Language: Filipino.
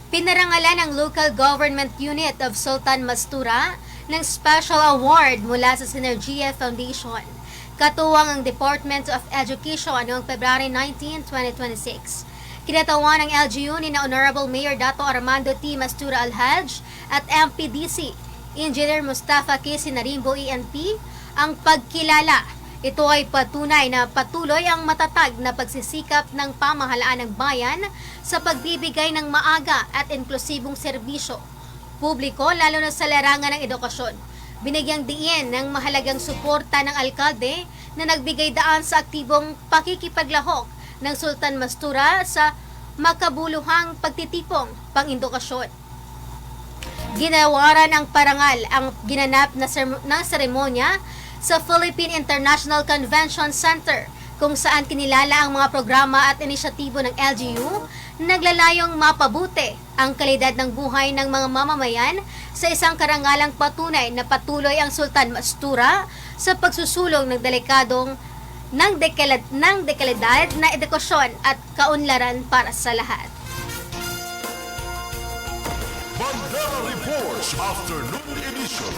Pinarangalan ng Local Government Unit of Sultan Mastura ng Special Award mula sa Synergia Foundation. Katuwang ang Department of Education noong February 19, 2026. Kinatawan ng LGU ni Honorable Mayor Dato Armando T. Mastura Alhaj at MPDC Engineer Mustafa K. Sinarimbo ENP ang pagkilala. Ito ay patunay na patuloy ang matatag na pagsisikap ng pamahalaan ng bayan sa pagbibigay ng maaga at inklusibong serbisyo publiko lalo na sa larangan ng edukasyon. Binigyang diin ng mahalagang suporta ng alkalde na nagbigay daan sa aktibong pakikipaglahok ng Sultan Mastura sa makabuluhang pagtitipong pang-edukasyon. Ginawaran ang parangal ang ginanap na seremonya sa Philippine International Convention Center kung saan kinilala ang mga programa at inisyatibo ng LGU na naglalayong mapabuti ang kalidad ng buhay ng mga mamamayan sa isang karangalang patunay na patuloy ang Sultan Mastura sa pagsusulong ng dekalidad na edukasyon at kaunlaran para sa lahat. Bandera Reports Afternoon Edition.